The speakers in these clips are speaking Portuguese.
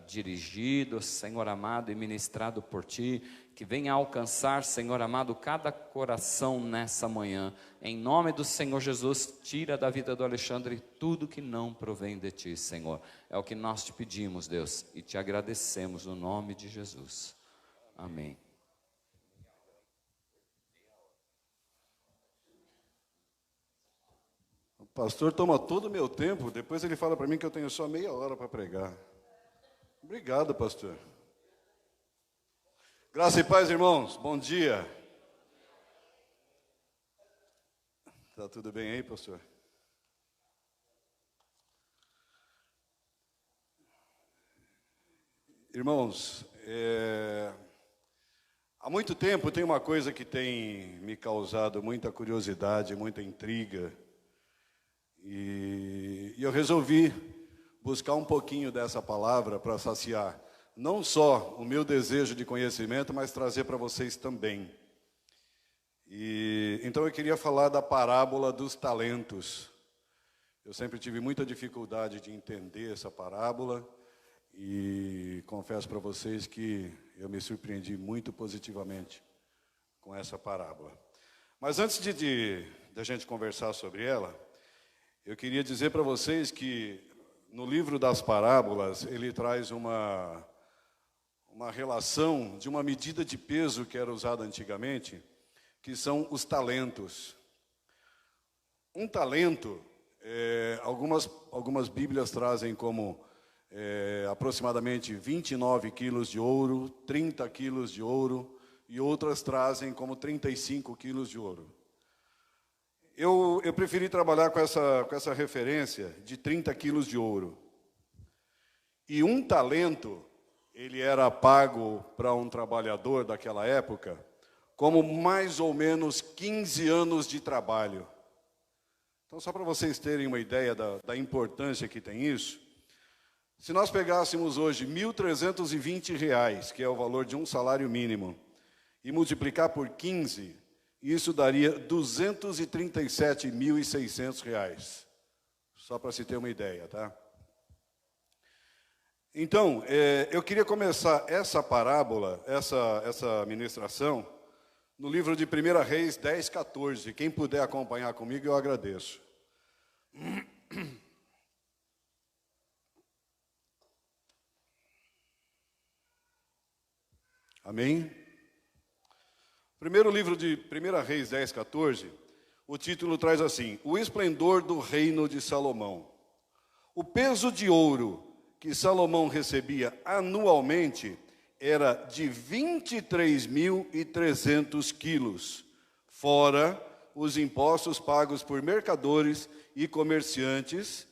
dirigido, Senhor amado, e ministrado por Ti, que venha alcançar, Senhor amado, cada coração nessa manhã. Em nome do Senhor Jesus, tira da vida do Alexandre tudo que não provém de Ti, Senhor. É o que nós te pedimos, Deus, e te agradecemos no nome de Jesus. Amém. O pastor toma todo o meu tempo, depois ele fala para mim que eu tenho só meia hora para pregar. Obrigado, pastor. Graça e paz, irmãos. Bom dia. Tá tudo bem aí, pastor? Irmãos, há muito tempo tem uma coisa que tem me causado muita curiosidade, muita intriga. E eu resolvi buscar um pouquinho dessa palavra para saciar não só o meu desejo de conhecimento, mas trazer para vocês também. Então eu queria falar da parábola dos talentos. Eu sempre tive muita dificuldade de entender essa parábola e confesso para vocês que eu me surpreendi muito positivamente com essa parábola. Mas antes de a gente conversar sobre ela, eu queria dizer para vocês que no livro das parábolas ele traz uma relação de uma medida de peso que era usada antigamente, que são os talentos. Um talento, algumas Bíblias trazem como aproximadamente 29 quilos de ouro, 30 quilos de ouro, e outras trazem como 35 quilos de ouro. Eu preferi trabalhar com essa referência de 30 quilos de ouro. E um talento, ele era pago para um trabalhador daquela época como mais ou menos 15 anos de trabalho. Então, só para vocês terem uma ideia da importância que tem isso, se nós pegássemos hoje R$1.320, que é o valor de um salário mínimo, e multiplicar por 15, isso daria R$237.600. Só para se ter uma ideia, tá? Então, eu queria começar essa parábola, essa ministração, no livro de 1 Reis 10:14. Quem puder acompanhar comigo, eu agradeço. Amém? Primeiro livro de 1 Reis 10:14, o título traz assim: O esplendor do reino de Salomão. O peso de ouro que Salomão recebia anualmente era de 23.300 quilos, fora os impostos pagos por mercadores e comerciantes,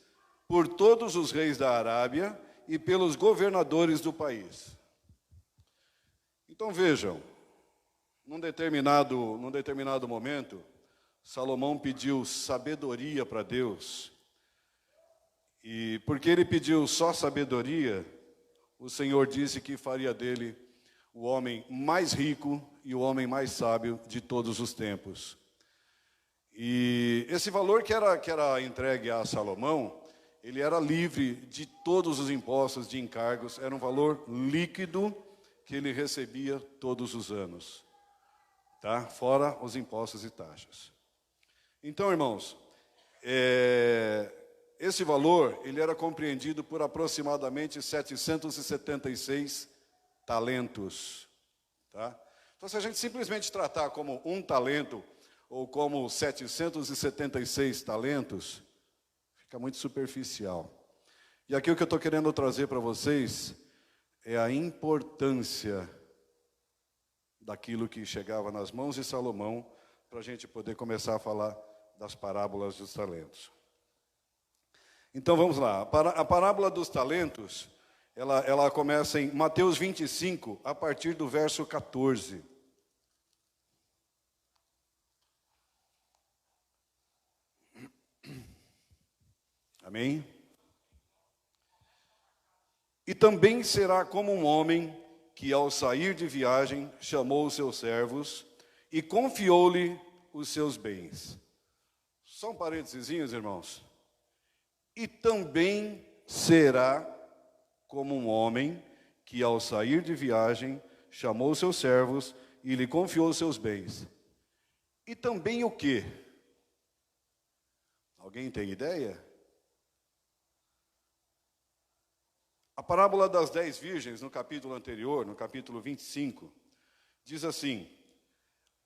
por todos os reis da Arábia e pelos governadores do país. Então vejam, num determinado momento, Salomão pediu sabedoria para Deus. E porque ele pediu só sabedoria, o Senhor disse que faria dele o homem mais rico e o homem mais sábio de todos os tempos. E esse valor que era entregue a Salomão, ele era livre de todos os impostos, de encargos, era um valor líquido que ele recebia todos os anos, tá? Fora os impostos e taxas. Então, irmãos, esse valor, ele era compreendido por aproximadamente 776 talentos, tá? Então, se a gente simplesmente tratar como um talento, ou como 776 talentos, fica muito superficial. E aqui o que eu estou querendo trazer para vocês é a importância daquilo que chegava nas mãos de Salomão, para a gente poder começar a falar das parábolas dos talentos. Então vamos lá, a parábola dos talentos, ela começa em Mateus 25, a partir do verso 14. Amém? E também será como um homem que ao sair de viagem chamou os seus servos e confiou-lhe os seus bens. Só um parênteses, irmãos. E também será como um homem que, ao sair de viagem, chamou seus servos e lhe confiou seus bens. E também o quê? Alguém tem ideia? A parábola das 10 virgens, no capítulo anterior, no capítulo 25, diz assim: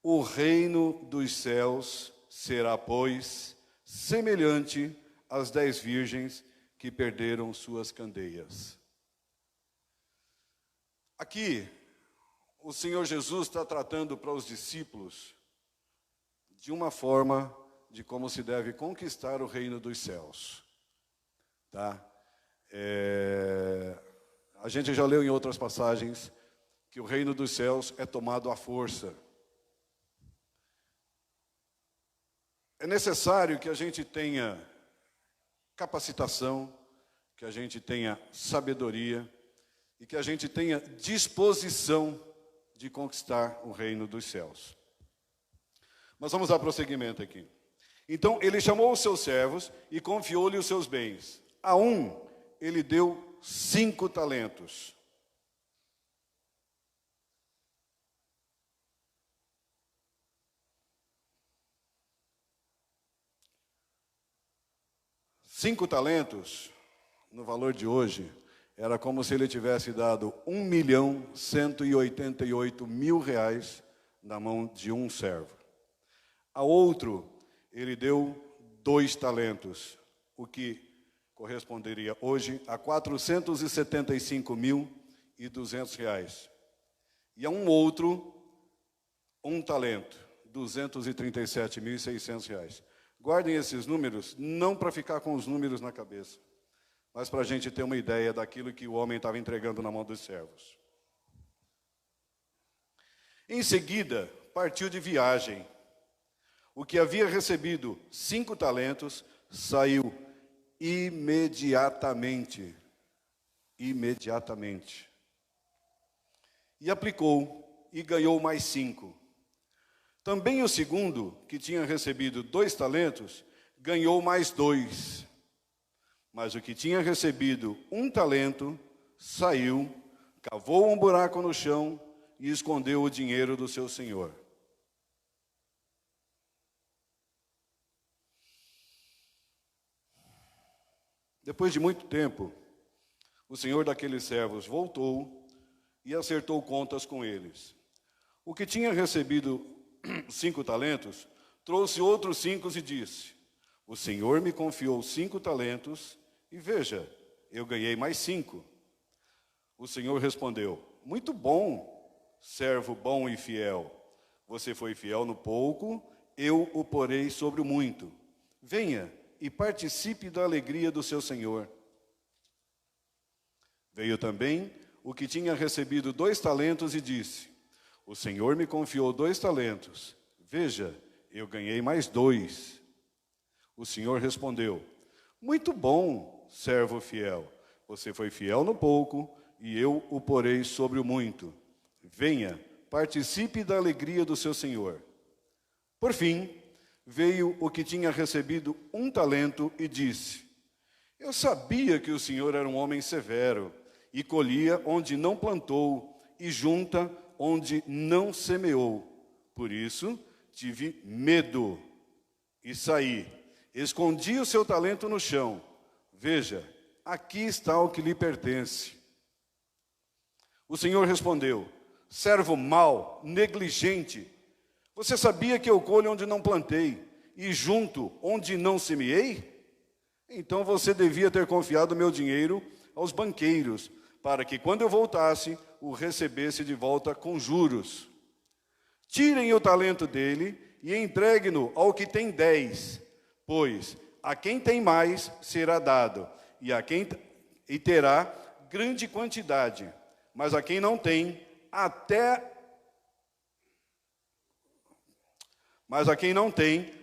o reino dos céus será, pois, semelhante às 10 virgens que perderam suas candeias. Aqui, o Senhor Jesus está tratando para os discípulos de uma forma de como se deve conquistar o reino dos céus. Tá? A gente já leu em outras passagens que o reino dos céus é tomado à força. É necessário que a gente tenha capacitação, que a gente tenha sabedoria e que a gente tenha disposição de conquistar o reino dos céus. Mas vamos dar prosseguimento aqui. Então, ele chamou os seus servos e confiou-lhe os seus bens. A um, ele deu 5 talentos. Cinco talentos, no valor de hoje, era como se ele tivesse dado 1.188.000 reais na mão de um servo. A outro, ele deu 2 talentos, o que corresponderia hoje a 475.200 reais. E a um outro, 1 talento, 237.600 reais. Guardem esses números, não para ficar com os números na cabeça, mas para a gente ter uma ideia daquilo que o homem estava entregando na mão dos servos. Em seguida, partiu de viagem. O que havia recebido 5 talentos, saiu imediatamente. Imediatamente. E aplicou, e ganhou mais 5. Também o segundo, que tinha recebido 2 talentos, ganhou mais 2. Mas o que tinha recebido 1 talento, saiu, cavou um buraco no chão e escondeu o dinheiro do seu senhor. Depois de muito tempo, o senhor daqueles servos voltou e acertou contas com eles. O que tinha recebido 5 talentos, trouxe outros 5 e disse: o senhor me confiou 5 talentos e veja, eu ganhei mais 5. O senhor respondeu: muito bom, servo bom e fiel. Você foi fiel no pouco, eu o porei sobre o muito. Venha e participe da alegria do seu senhor. Veio também o que tinha recebido 2 talentos e disse: o senhor me confiou 2 talentos. Veja, eu ganhei mais 2. O senhor respondeu: muito bom, servo fiel. Você foi fiel no pouco, e eu o porei sobre o muito. Venha, participe da alegria do seu senhor. Por fim, veio o que tinha recebido 1 talento e disse: eu sabia que o senhor era um homem severo, e colhia onde não plantou, e junta onde não semeou. Por isso, tive medo e saí. Escondi o seu talento no chão. Veja, aqui está o que lhe pertence. O senhor respondeu: servo mau, negligente, você sabia que eu colho onde não plantei, e junto onde não semeei? Então você devia ter confiado meu dinheiro aos banqueiros, para que quando eu voltasse, o recebesse de volta com juros. Tirem o talento dele e entregue-no ao que tem 10, pois a quem tem mais será dado, e terá grande quantidade, mas a quem não tem,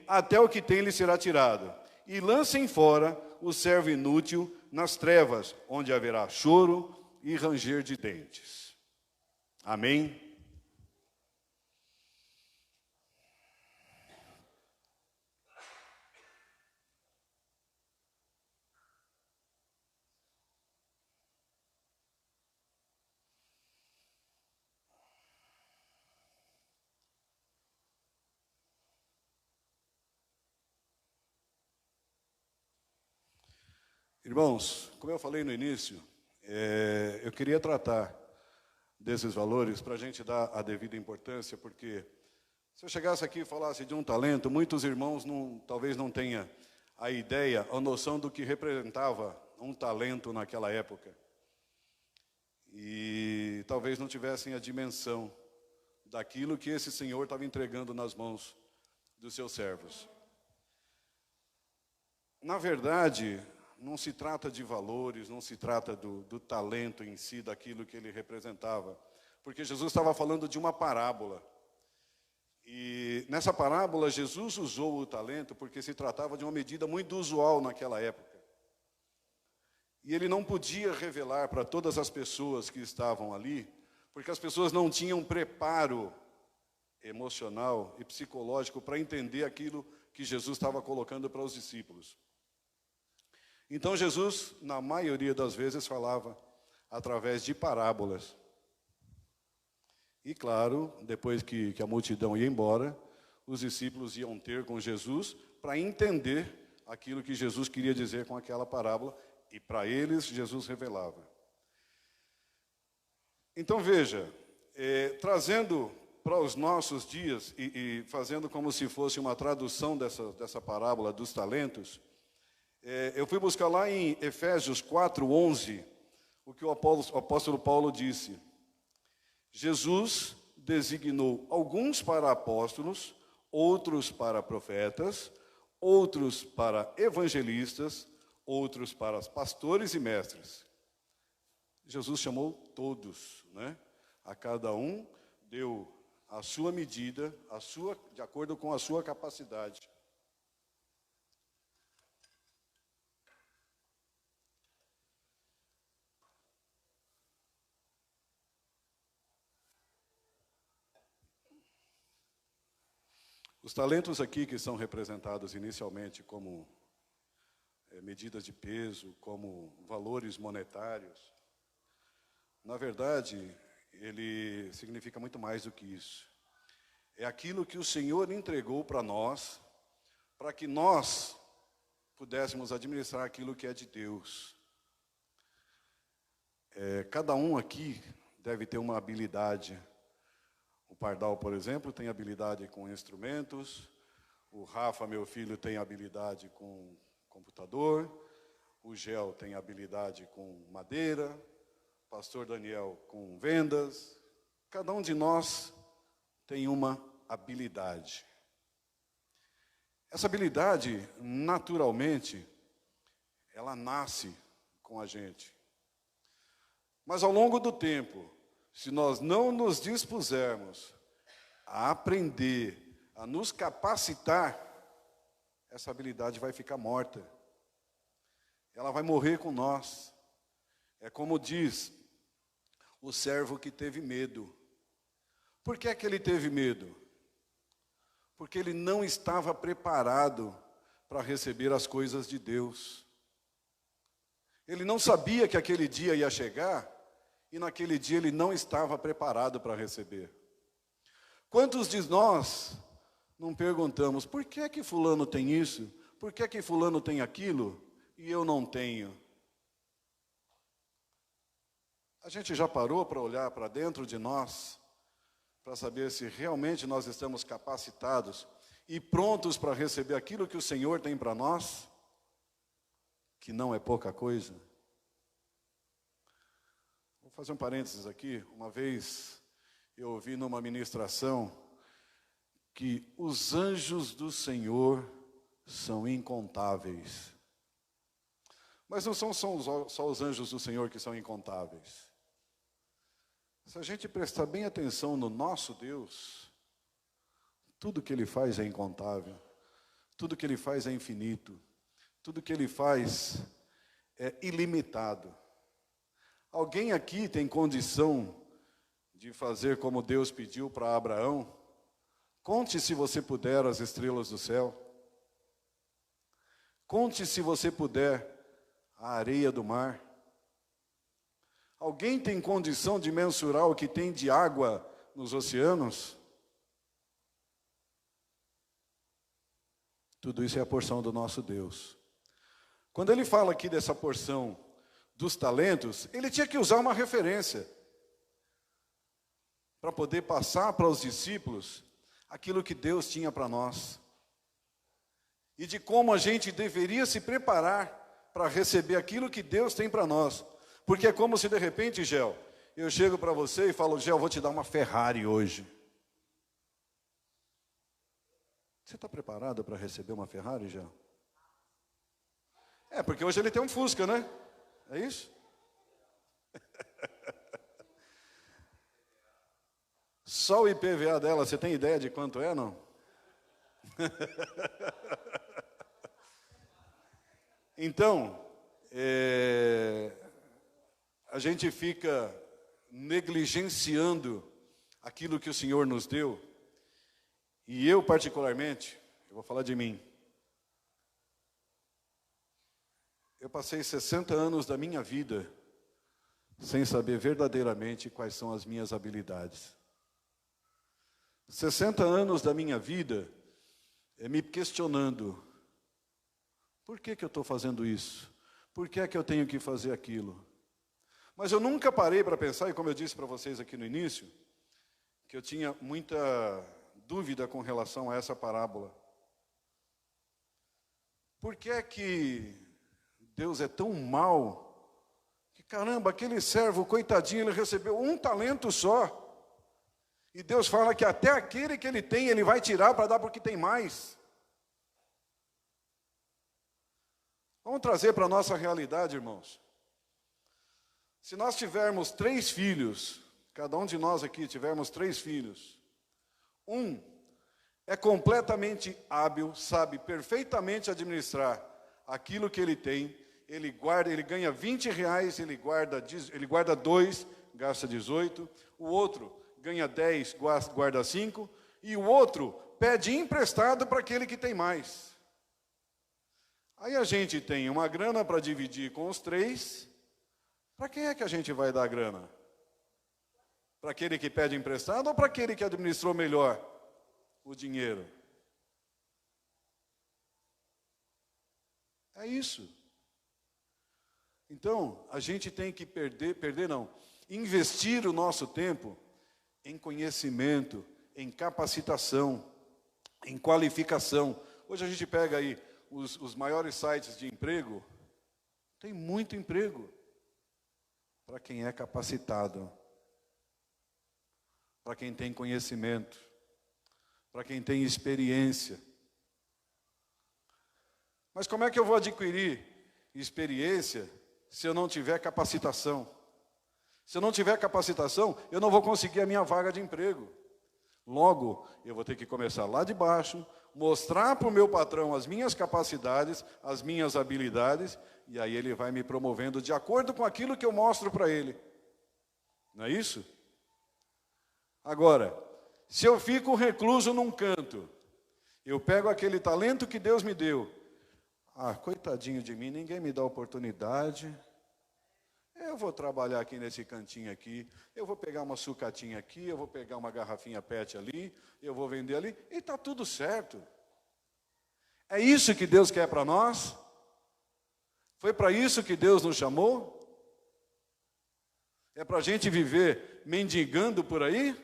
até o que tem lhe será tirado. E lancem fora o servo inútil nas trevas, onde haverá choro e ranger de dentes. Amém? Irmãos, como eu falei no início, eu queria tratar desses valores para a gente dar a devida importância, porque se eu chegasse aqui e falasse de um talento, muitos irmãos talvez não tenham a ideia, a noção do que representava um talento naquela época. E talvez não tivessem a dimensão daquilo que esse Senhor estava entregando nas mãos dos seus servos. Na verdade, não se trata de valores, não se trata do talento em si, daquilo que ele representava. Porque Jesus estava falando de uma parábola. E nessa parábola, Jesus usou o talento porque se tratava de uma medida muito usual naquela época. E ele não podia revelar para todas as pessoas que estavam ali, porque as pessoas não tinham preparo emocional e psicológico para entender aquilo que Jesus estava colocando para os discípulos. Então Jesus, na maioria das vezes, falava através de parábolas. E claro, depois que a multidão ia embora, os discípulos iam ter com Jesus para entender aquilo que Jesus queria dizer com aquela parábola, e para eles Jesus revelava. Então veja, trazendo para os nossos dias e fazendo como se fosse uma tradução dessa parábola dos talentos, eu fui buscar lá em Efésios 4:11, o que o apóstolo Paulo disse. Jesus designou alguns para apóstolos, outros para profetas, outros para evangelistas, outros para pastores e mestres. Jesus chamou todos, né? A cada um deu a sua medida, de acordo com a sua capacidade. Os talentos aqui que são representados inicialmente como medidas de peso, como valores monetários, na verdade, ele significa muito mais do que isso. É aquilo que o Senhor entregou para nós, para que nós pudéssemos administrar aquilo que é de Deus. Cada um aqui deve ter uma habilidade. O Pardal, por exemplo, tem habilidade com instrumentos. O Rafa, meu filho, tem habilidade com computador. O Gel tem habilidade com madeira. O pastor Daniel com vendas. Cada um de nós tem uma habilidade. Essa habilidade, naturalmente, ela nasce com a gente. Mas ao longo do tempo, se nós não nos dispusermos a aprender, a nos capacitar, essa habilidade vai ficar morta. Ela vai morrer com nós. É como diz o servo que teve medo. Por que é que ele teve medo? Porque ele não estava preparado para receber as coisas de Deus. Ele não sabia que aquele dia ia chegar, e naquele dia ele não estava preparado para receber. Quantos de nós não perguntamos, por que é que fulano tem isso? Por que é que fulano tem aquilo e eu não tenho? A gente já parou para olhar para dentro de nós, para saber se realmente nós estamos capacitados e prontos para receber aquilo que o Senhor tem para nós? Que não é pouca coisa. Vou fazer um parênteses aqui. Uma vez eu ouvi numa ministração que os anjos do Senhor são incontáveis. Mas não são só os anjos do Senhor que são incontáveis. Se a gente prestar bem atenção no nosso Deus, tudo que Ele faz é incontável. Tudo que Ele faz é infinito. Tudo que Ele faz é ilimitado. Alguém aqui tem condição de fazer como Deus pediu para Abraão? Conte, se você puder, as estrelas do céu. Conte, se você puder, a areia do mar. Alguém tem condição de mensurar o que tem de água nos oceanos? Tudo isso é a porção do nosso Deus. Quando ele fala aqui dessa porção dos talentos, ele tinha que usar uma referência para poder passar para os discípulos aquilo que Deus tinha para nós. E de como a gente deveria se preparar para receber aquilo que Deus tem para nós. Porque é como se de repente, Gel, eu chego para você e falo, Gel, vou te dar uma Ferrari hoje. Você está preparado para receber uma Ferrari, Gel? É, porque hoje ele tem um Fusca, né? É isso? Só o IPVA dela, você tem ideia de quanto é, não? Então, a gente fica negligenciando aquilo que o Senhor nos deu. E eu, particularmente, eu vou falar de mim. Eu passei 60 anos da minha vida sem saber verdadeiramente quais são as minhas habilidades. 60 anos da minha vida me questionando. Por que eu estou fazendo isso? Por que é que eu tenho que fazer aquilo? Mas eu nunca parei para pensar, e como eu disse para vocês aqui no início, que eu tinha muita dúvida com relação a essa parábola. Por que é que Deus é tão mau, que caramba, aquele servo, coitadinho, ele recebeu um talento só. E Deus fala que até aquele que ele tem, ele vai tirar para dar porque tem mais. Vamos trazer para a nossa realidade, irmãos. Se nós tivermos 3 filhos, cada um de nós aqui tivermos 3 filhos, um é completamente hábil, sabe perfeitamente administrar aquilo que ele tem, ele guarda, ele ganha R$20, ele guarda 2, gasta 18, o outro ganha 10, guarda 5, e o outro pede emprestado para aquele que tem mais. Aí a gente tem uma grana para dividir com os 3, para quem é que a gente vai dar a grana? Para aquele que pede emprestado ou para aquele que administrou melhor o dinheiro? É isso. Então, a gente tem que investir o nosso tempo em conhecimento, em capacitação, em qualificação. Hoje a gente pega aí os maiores sites de emprego, tem muito emprego para quem é capacitado, para quem tem conhecimento, para quem tem experiência. Mas como é que eu vou adquirir experiência se eu não tiver capacitação? Se eu não tiver capacitação, eu não vou conseguir a minha vaga de emprego. Logo, eu vou ter que começar lá de baixo, mostrar para o meu patrão as minhas capacidades, as minhas habilidades, e aí ele vai me promovendo de acordo com aquilo que eu mostro para ele. Não é isso? Agora, se eu fico recluso num canto, eu pego aquele talento que Deus me deu. Ah, coitadinho de mim, ninguém me dá oportunidade. Eu vou trabalhar aqui nesse cantinho aqui, eu vou pegar uma sucatinha aqui, eu vou pegar uma garrafinha PET ali, eu vou vender ali, e está tudo certo. É isso que Deus quer para nós? Foi para isso que Deus nos chamou? É para a gente viver mendigando por aí?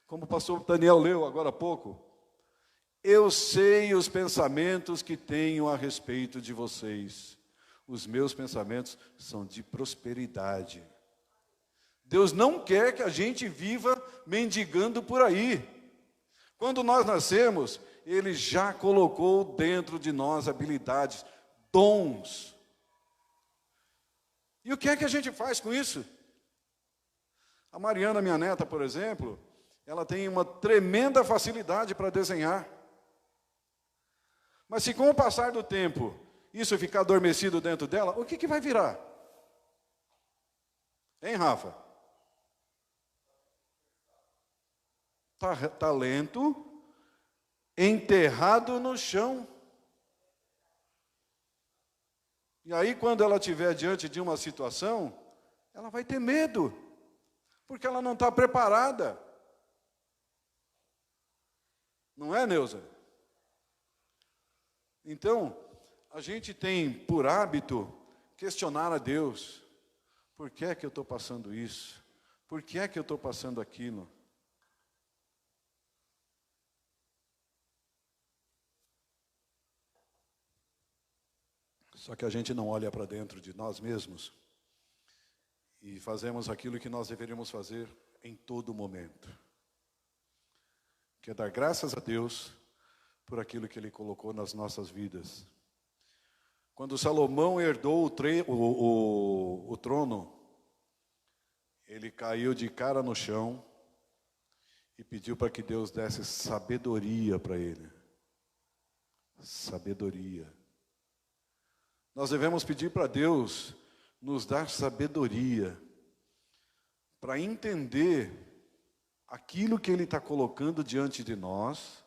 Como o pastor Daniel leu agora há pouco. Eu sei os pensamentos que tenho a respeito de vocês. Os meus pensamentos são de prosperidade. Deus não quer que a gente viva mendigando por aí. Quando nós nascemos, Ele já colocou dentro de nós habilidades, dons. E o que é que a gente faz com isso? A Mariana, minha neta, por exemplo, ela tem uma tremenda facilidade para desenhar. Mas se com o passar do tempo, isso ficar adormecido dentro dela, o que vai virar? Hein, Rafa? Talento enterrado no chão. E aí, quando ela estiver diante de uma situação, ela vai ter medo, porque ela não está preparada. Não é, Neuza? Então, A gente tem por hábito questionar a Deus. Por que é que eu estou passando isso? Por que é que eu estou passando aquilo? Só que a gente não olha para dentro de nós mesmos e fazemos aquilo que nós deveríamos fazer em todo momento, que é dar graças a Deus por aquilo que Ele colocou nas nossas vidas. Quando Salomão herdou o trono, ele caiu de cara no chão e pediu para que Deus desse sabedoria para ele. Sabedoria. Nós devemos pedir para Deus nos dar sabedoria para entender aquilo que Ele está colocando diante de nós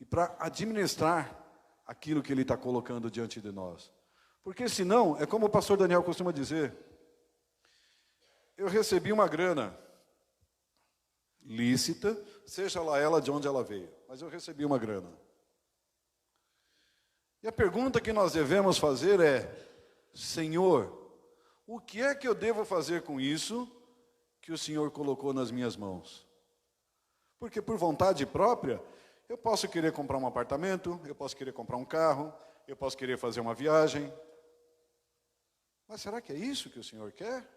e para administrar aquilo que Ele está colocando diante de nós. Porque senão, é como o pastor Daniel costuma dizer, eu recebi uma grana lícita, seja lá ela de onde ela veio, mas eu recebi uma grana. E a pergunta que nós devemos fazer é, Senhor, o que é que eu devo fazer com isso que o Senhor colocou nas minhas mãos? Porque por vontade própria, eu posso querer comprar um apartamento, eu posso querer comprar um carro, eu posso querer fazer uma viagem. Mas será que é isso que o Senhor quer?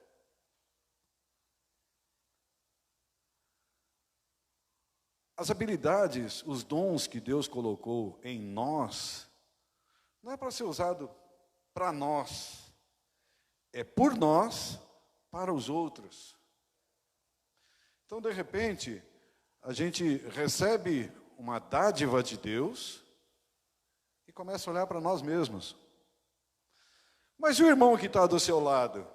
As habilidades, os dons que Deus colocou em nós, não é para ser usado para nós, é por nós, para os outros. Então, de repente, a gente recebe uma dádiva de Deus e começa a olhar para nós mesmos. Mas e o irmão que está do seu lado?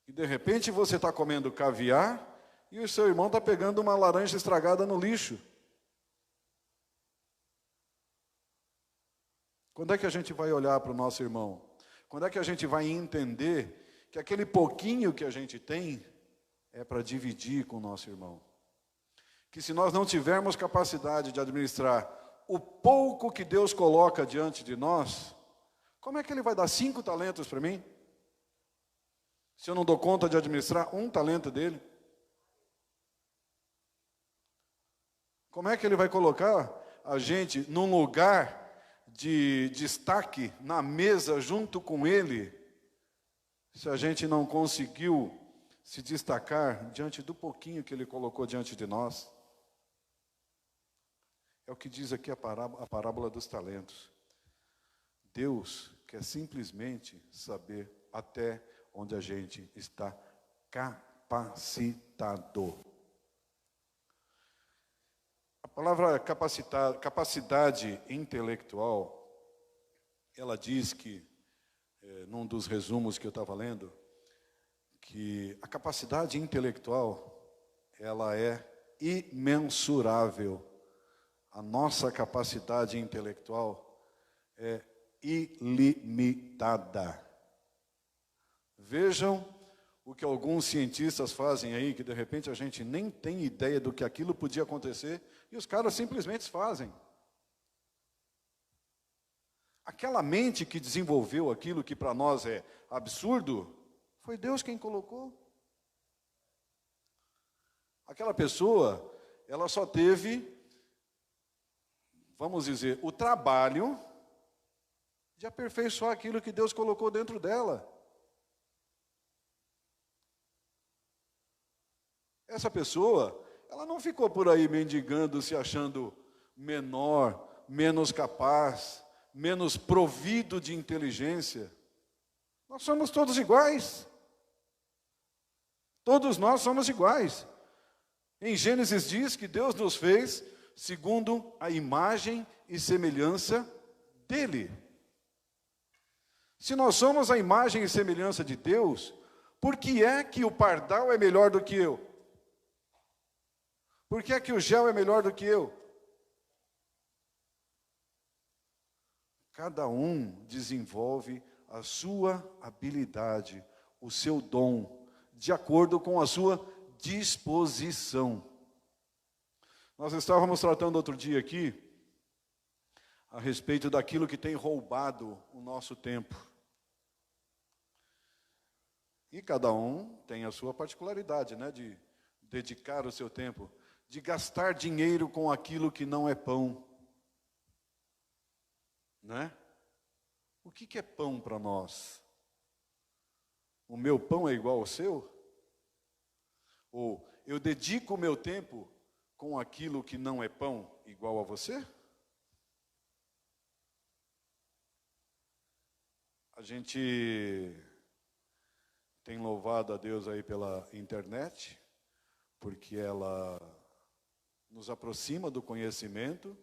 E de repente você está comendo caviar e o seu irmão está pegando uma laranja estragada no lixo. Quando é que a gente vai olhar para o nosso irmão? Quando é que a gente vai entender que aquele pouquinho que a gente tem é para dividir com o nosso irmão? Que se nós não tivermos capacidade de administrar o pouco que Deus coloca diante de nós, como é que Ele vai dar 5 talentos para mim? Se eu não dou conta de administrar 1 talento dele? Como é que Ele vai colocar a gente num lugar de destaque na mesa junto com Ele, se a gente não conseguiu se destacar diante do pouquinho que Ele colocou diante de nós? É o que diz aqui a parábola dos talentos. Deus quer simplesmente saber até onde a gente está capacitado. A palavra capacidade intelectual, ela diz que, num dos resumos que eu estava lendo, que a capacidade intelectual, ela é imensurável. A nossa capacidade intelectual é ilimitada. Vejam o que alguns cientistas fazem aí, que de repente a gente nem tem ideia do que aquilo podia acontecer, e os caras simplesmente fazem. Aquela mente que desenvolveu aquilo que para nós é absurdo, foi Deus quem colocou. Aquela pessoa, ela só teve, vamos dizer, o trabalho de aperfeiçoar aquilo que Deus colocou dentro dela. Essa pessoa, ela não ficou por aí mendigando, se achando menor, menos capaz, menos provido de inteligência. Nós somos todos iguais. Todos nós somos iguais. Em Gênesis diz que Deus nos fez segundo a imagem e semelhança dEle. Se nós somos a imagem e semelhança de Deus, por que é que o pardal é melhor do que eu? Por que é que o gel é melhor do que eu? Cada um desenvolve a sua habilidade, o seu dom, de acordo com a sua disposição. Nós estávamos tratando outro dia aqui a respeito daquilo que tem roubado o nosso tempo. E cada um tem a sua particularidade, né, de dedicar o seu tempo, de gastar dinheiro com aquilo que não é pão. Né? O que é pão para nós? O meu pão é igual ao seu? Ou eu dedico o meu tempo com aquilo que não é pão igual a você? A gente tem louvado a Deus aí pela internet, porque ela nos aproxima do conhecimento,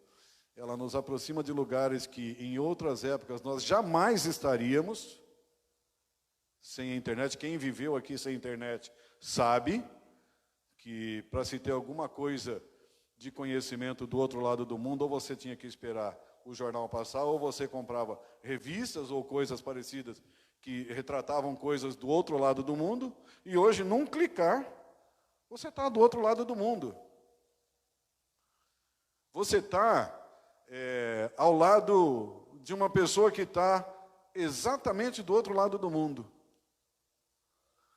ela nos aproxima de lugares que em outras épocas nós jamais estaríamos sem a internet. Quem viveu aqui sem internet sabe que para se ter alguma coisa de conhecimento do outro lado do mundo, ou você tinha que esperar o jornal passar, ou você comprava revistas ou coisas parecidas que retratavam coisas do outro lado do mundo, e hoje, num clicar, você está do outro lado do mundo. Você está ao lado de uma pessoa que está exatamente do outro lado do mundo.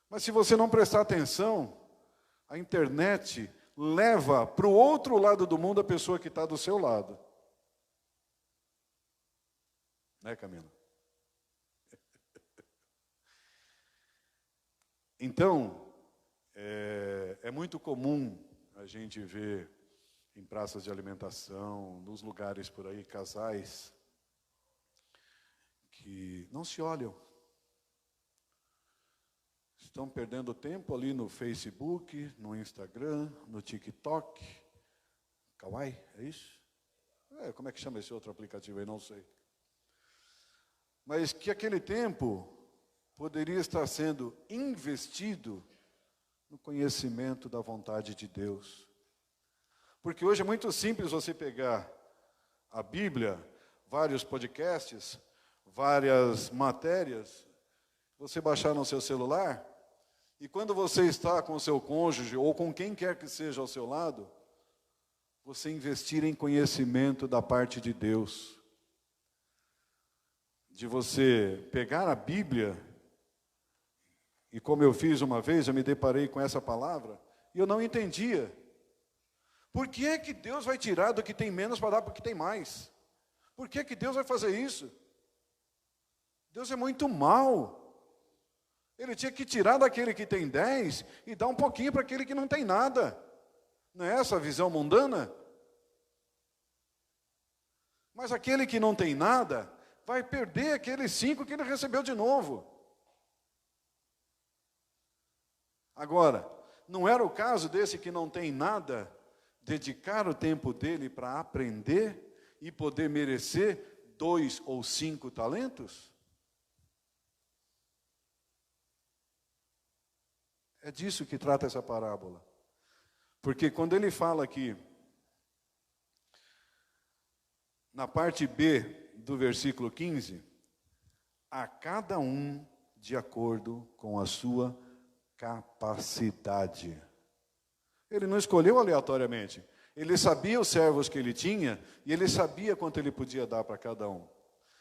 Mas se você não prestar atenção, a internet leva para o outro lado do mundo a pessoa que está do seu lado. Né, Camila? Então, é muito comum a gente ver em praças de alimentação, nos lugares por aí, casais que não se olham. Estão perdendo tempo ali no Facebook, no Instagram, no TikTok. Kawaii, é isso? Como é que chama esse outro aplicativo aí? Não sei. Mas que aquele tempo poderia estar sendo investido no conhecimento da vontade de Deus. Porque hoje é muito simples você pegar a Bíblia, vários podcasts, várias matérias, você baixar no seu celular, e quando você está com o seu cônjuge, ou com quem quer que seja ao seu lado, você investir em conhecimento da parte de Deus. De você pegar a Bíblia, e como eu fiz uma vez, eu me deparei com essa palavra, e eu não entendia. Por que é que Deus vai tirar do que tem menos para dar para o que tem mais? Por que é que Deus vai fazer isso? Deus é muito mau. Ele tinha que tirar daquele que tem 10 e dar um pouquinho para aquele que não tem nada. Não é essa a visão mundana? Mas aquele que não tem nada vai perder aqueles 5 que ele recebeu de novo. Agora, não era o caso desse que não tem nada dedicar o tempo dele para aprender e poder merecer 2 ou 5 talentos? É disso que trata essa parábola. Porque quando ele fala aqui, na parte B do versículo 15, a cada um de acordo com a sua capacidade. Ele não escolheu aleatoriamente. Ele sabia os servos que ele tinha e ele sabia quanto ele podia dar para cada um.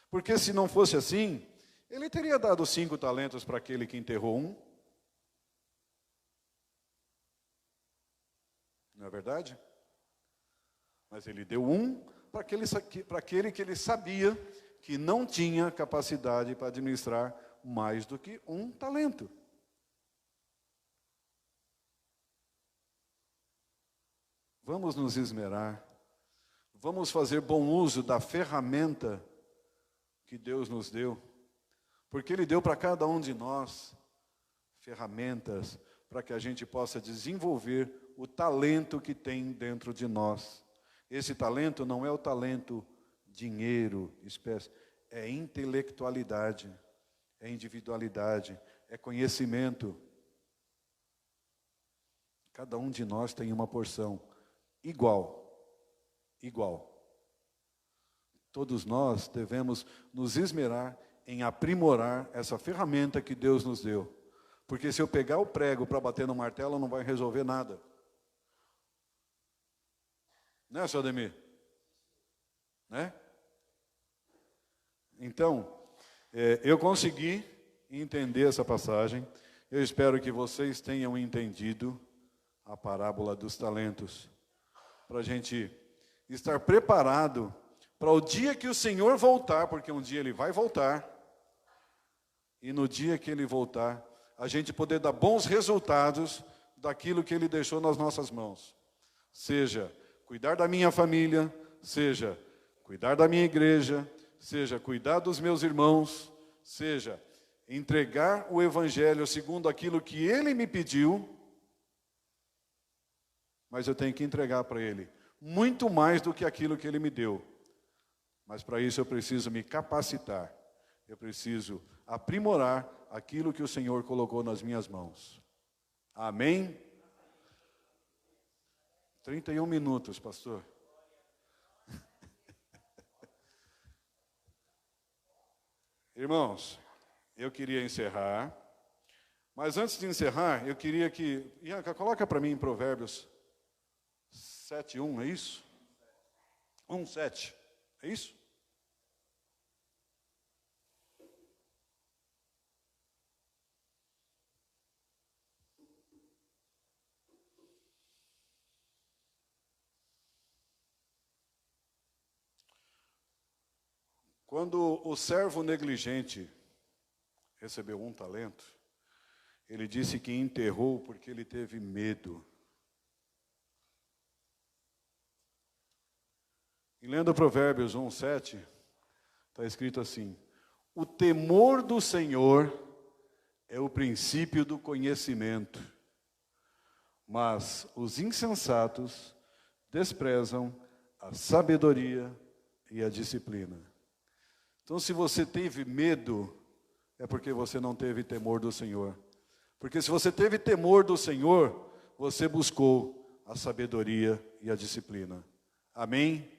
Porque se não fosse assim, ele teria dado 5 talentos para aquele que enterrou 1. Não é verdade? Mas ele deu 1 para aquele que ele sabia que não tinha capacidade para administrar mais do que 1 talento. Vamos nos esmerar, vamos fazer bom uso da ferramenta que Deus nos deu, porque Ele deu para cada um de nós ferramentas para que a gente possa desenvolver o talento que tem dentro de nós. Esse talento não é o talento dinheiro, espécie, é intelectualidade, é individualidade, é conhecimento. Cada um de nós tem uma porção igual. Todos nós devemos nos esmerar em aprimorar essa ferramenta que Deus nos deu. Porque se eu pegar o prego para bater no martelo, não vai resolver nada. Né, seu Ademir? Né? Então, eu consegui entender essa passagem. Eu espero que vocês tenham entendido a parábola dos talentos, para a gente estar preparado para o dia que o Senhor voltar, porque um dia Ele vai voltar, e no dia que Ele voltar, a gente poder dar bons resultados daquilo que Ele deixou nas nossas mãos. Seja cuidar da minha família, seja cuidar da minha igreja, seja cuidar dos meus irmãos, seja entregar o Evangelho segundo aquilo que Ele me pediu, mas eu tenho que entregar para Ele muito mais do que aquilo que Ele me deu. Mas para isso eu preciso me capacitar, eu preciso aprimorar aquilo que o Senhor colocou nas minhas mãos. Amém? 31 minutos, pastor. Irmãos, eu queria encerrar, mas antes de encerrar, eu queria que... Ianca, coloca para mim em Provérbios 7:1, é isso? 1:7, é isso? Quando o servo negligente recebeu 1 talento, ele disse que enterrou porque ele teve medo. E lendo Provérbios 1:7, está escrito assim: o temor do Senhor é o princípio do conhecimento, mas os insensatos desprezam a sabedoria e a disciplina. Então, se você teve medo, é porque você não teve temor do Senhor. Porque se você teve temor do Senhor, você buscou a sabedoria e a disciplina. Amém?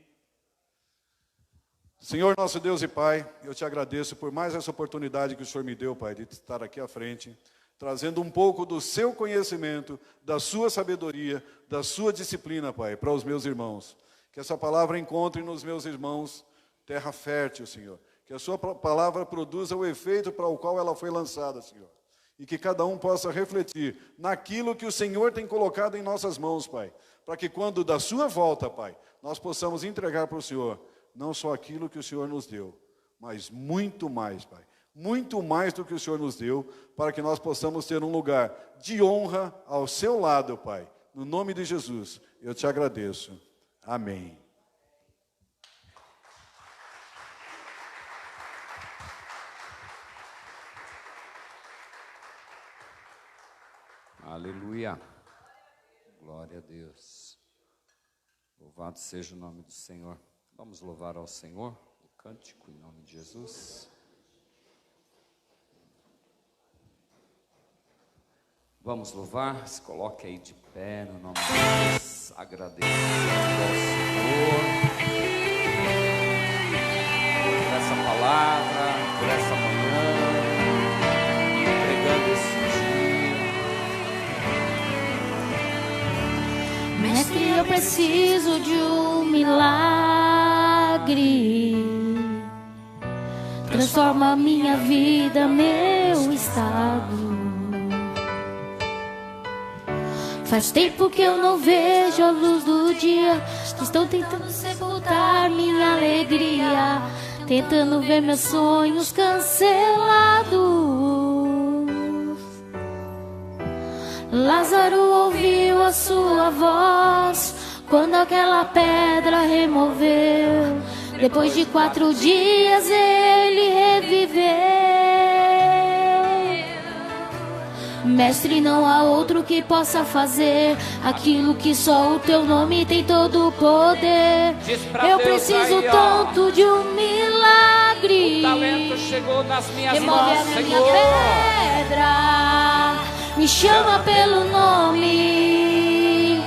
Senhor nosso Deus e Pai, eu te agradeço por mais essa oportunidade que o Senhor me deu, Pai, de estar aqui à frente, trazendo um pouco do seu conhecimento, da sua sabedoria, da sua disciplina, Pai, para os meus irmãos. Que essa palavra encontre nos meus irmãos terra fértil, Senhor. Que a sua palavra produza o efeito para o qual ela foi lançada, Senhor. E que cada um possa refletir naquilo que o Senhor tem colocado em nossas mãos, Pai. Para que quando da sua volta, Pai, nós possamos entregar para o Senhor, não só aquilo que o Senhor nos deu, mas muito mais, Pai. Muito mais do que o Senhor nos deu, para que nós possamos ter um lugar de honra ao seu lado, Pai. No nome de Jesus, eu te agradeço. Amém. Aleluia, glória a Deus, louvado seja o nome do Senhor. Vamos louvar ao Senhor, o cântico em nome de Jesus. Vamos louvar, se coloque aí de pé no nome de Deus, agradecendo ao Senhor por essa palavra, por essa manhã, entregando esse dia. Mestre, eu preciso de um milagre. Transforma minha vida, meu estado. Faz tempo que eu não vejo a luz do dia. Estão tentando sepultar minha alegria, tentando ver meus sonhos cancelados. Lázaro ouviu a sua voz quando aquela pedra removeu. Depois de 4 dias ele reviveu. Mestre, não há outro que possa fazer aquilo que só o teu nome tem todo o poder. Eu preciso tanto de um milagre. O talento chegou nas minhas Remove mãos, a minha Senhor. pedra, me chama pelo nome,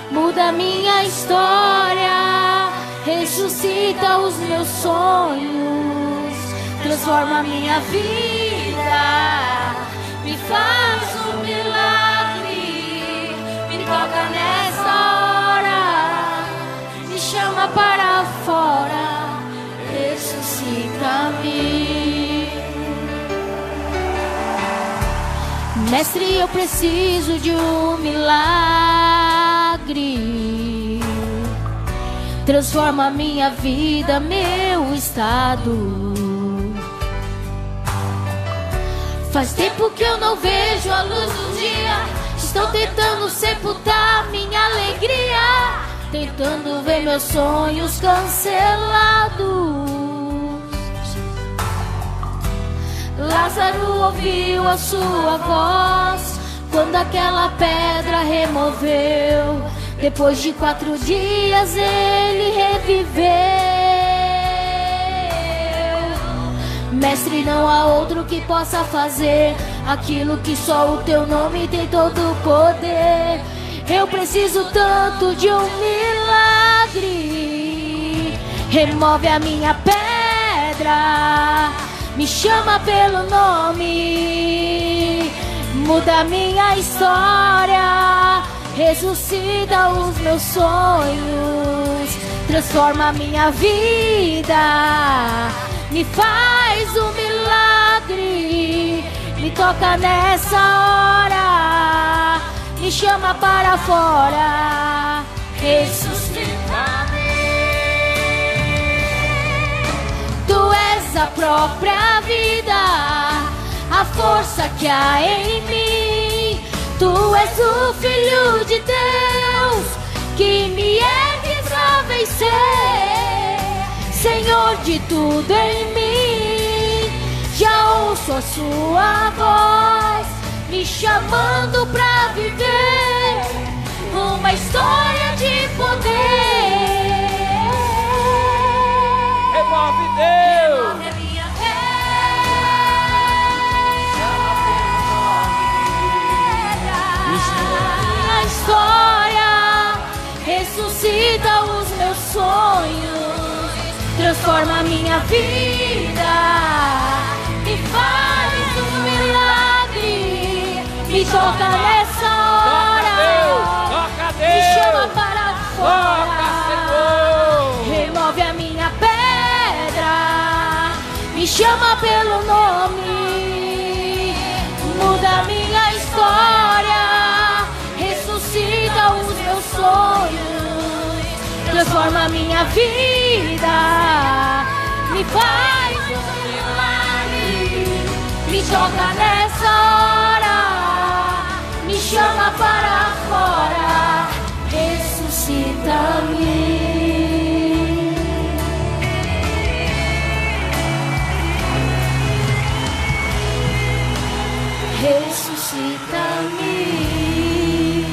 muda minha história, ressuscita os meus sonhos, transforma minha vida, me faz um milagre, me toca nessa hora, me chama para fora, ressuscita-me. Mestre, eu preciso de um milagre. Transforma minha vida, meu estado. Faz tempo que eu não vejo a luz do dia. Estão tentando sepultar minha alegria, tentando ver meus sonhos cancelados. Lázaro ouviu a sua voz quando aquela pedra removeu. Depois de 4 dias ele reviveu. Mestre, não há outro que possa fazer aquilo que só o teu nome tem todo o poder. Eu preciso tanto de um milagre. Remove a minha pedra, me chama pelo nome, muda a minha história, ressuscita os meus sonhos, transforma a minha vida, me faz um milagre, me toca nessa hora, me chama para fora, ressuscita-me. Tu és a própria vida, a força que há em mim. Tu és o Filho de Deus que me ergue pra vencer. Senhor de tudo em mim, já ouço a sua voz me chamando pra viver uma história de poder. Remove, Deus! Remove a minha pedra, a história, ressuscita os meus sonhos, transforma a minha vida, me faz um milagre, me toca nessa hora, Toca, Deus! me chama para fora, Toca, Senhor! remove a minha pedra, me chama pelo nome, muda a minha história, ressuscita os meus sonhos, transforma a minha vida, me faz um milagre, me toca nessa hora, me chama para fora, ressuscita-me. Ressuscita-me.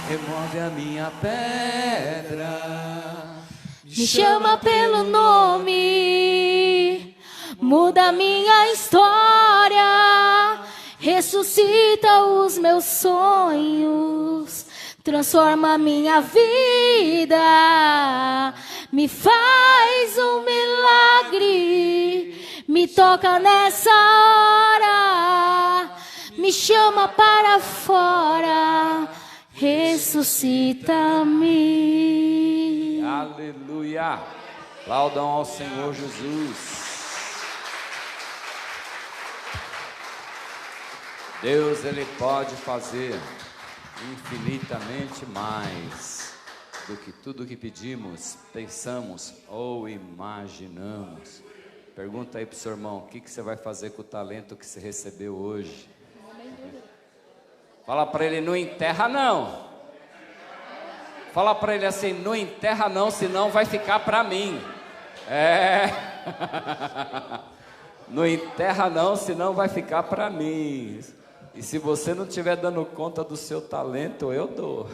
Remove a minha pedra, Me chama pelo nome, muda a minha história, ressuscita os meus sonhos, transforma a minha vida, me faz um milagre, me toca nessa hora, me chama para fora, ressuscita-me. aleluia, aplaudam ao Senhor Jesus. Deus, Ele pode fazer infinitamente mais do que tudo que pedimos, pensamos ou imaginamos. Pergunta aí para o seu irmão, o que você vai fazer com o talento que você recebeu hoje? Fala para ele, não enterra não. Fala para ele assim, não enterra não, senão vai ficar para mim. Não enterra não, senão vai ficar para mim. E se você não estiver dando conta do seu talento, eu dou.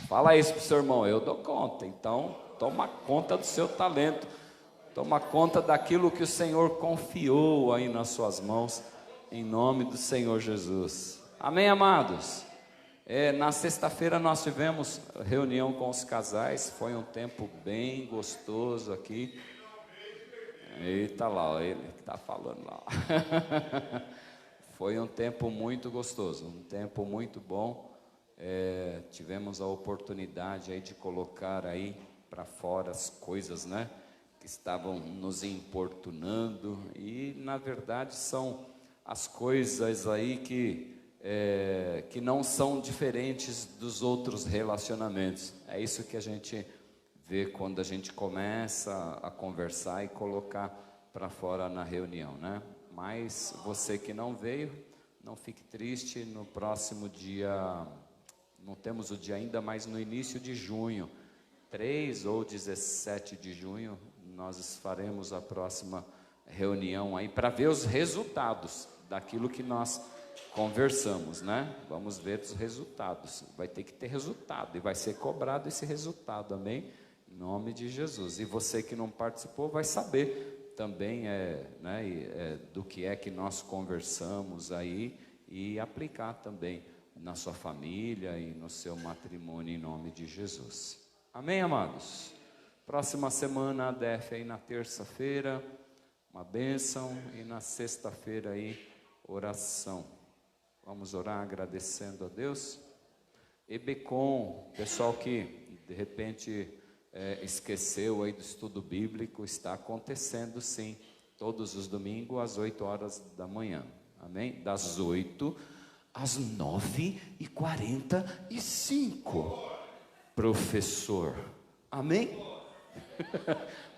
Fala isso pro seu irmão, eu dou conta. Então, toma conta do seu talento. Toma conta daquilo que o Senhor confiou aí nas suas mãos, em nome do Senhor Jesus. Amém, amados? Na sexta-feira nós tivemos reunião com os casais, foi um tempo bem gostoso aqui. Eita lá, ele que está falando lá. Foi um tempo muito gostoso, um tempo muito bom. Tivemos a oportunidade aí de colocar aí para fora as coisas, né, que estavam nos importunando, e na verdade são as coisas aí que não são diferentes dos outros relacionamentos. É isso que a gente vê quando a gente começa a conversar e colocar para fora na reunião, né? Mas você que não veio, não fique triste. No próximo dia, não temos o dia ainda, mas no início de junho, 3 ou 17 de junho, nós faremos a próxima reunião aí para ver os resultados daquilo que nós conversamos, né? Vamos ver os resultados. Vai ter que ter resultado e vai ser cobrado esse resultado, amém? Em nome de Jesus. E você que não participou vai saber também do que é que nós conversamos aí e aplicar também na sua família e no seu matrimônio em nome de Jesus. Amém, amados? Próxima semana a DF aí na terça-feira, uma bênção, e na sexta-feira aí oração. Vamos orar agradecendo a Deus. EBCOM, pessoal que de repente esqueceu aí do estudo bíblico, está acontecendo sim, todos os domingos às 8 horas da manhã, amém? Das 8 às 9h45, professor, amém?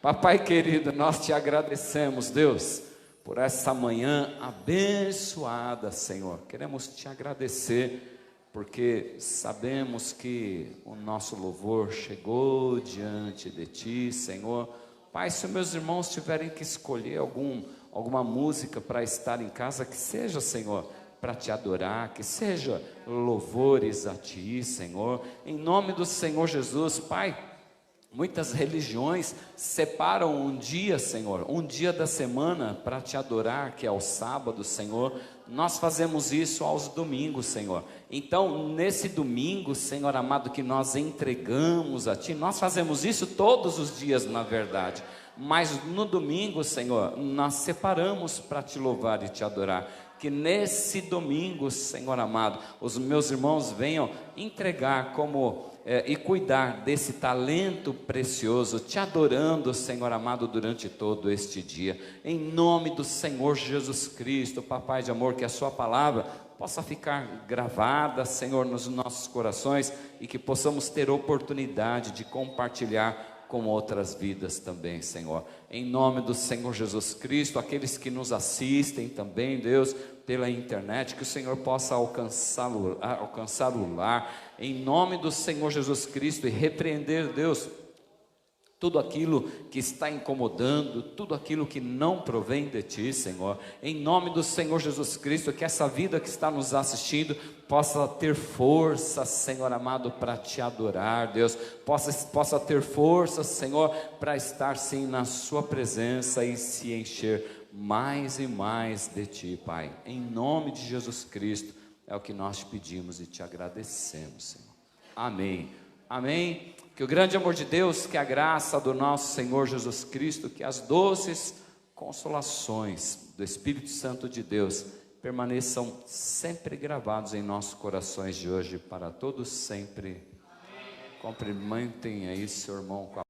Papai querido, nós te agradecemos, Deus, por essa manhã abençoada, Senhor. Queremos te agradecer, porque sabemos que o nosso louvor chegou diante de ti, Senhor. Pai, se meus irmãos tiverem que escolher alguma música para estar em casa, que seja, Senhor, para te adorar, que seja louvores a ti, Senhor, em nome do Senhor Jesus. Pai, muitas religiões separam um dia, Senhor, um dia da semana para te adorar, que é o sábado, Senhor. Nós fazemos isso aos domingos, Senhor. Então, nesse domingo, Senhor amado, que nós entregamos a ti, nós fazemos isso todos os dias, na verdade. Mas no domingo, Senhor, nós separamos para te louvar e te adorar. Que nesse domingo, Senhor amado, os meus irmãos venham entregar e cuidar desse talento precioso, te adorando, Senhor amado, durante todo este dia, em nome do Senhor Jesus Cristo. Papai de amor, que a sua palavra possa ficar gravada, Senhor, nos nossos corações, e que possamos ter oportunidade de compartilhar com outras vidas também, Senhor, em nome do Senhor Jesus Cristo. Aqueles que nos assistem também, Deus, pela internet, que o Senhor possa alcançar o lar, em nome do Senhor Jesus Cristo, e repreender, Deus, tudo aquilo que está incomodando, tudo aquilo que não provém de ti, Senhor, em nome do Senhor Jesus Cristo. Que essa vida que está nos assistindo possa ter força, Senhor amado, para te adorar, Deus, possa ter força, Senhor, para estar sim na sua presença e se encher mais e mais de ti, Pai, em nome de Jesus Cristo, é o que nós te pedimos e te agradecemos, Senhor. Amém, amém. Que o grande amor de Deus, que a graça do nosso Senhor Jesus Cristo, que as doces consolações do Espírito Santo de Deus permaneçam sempre gravados em nossos corações de hoje para todos sempre. Amém. Cumprimentem aí seu irmão com a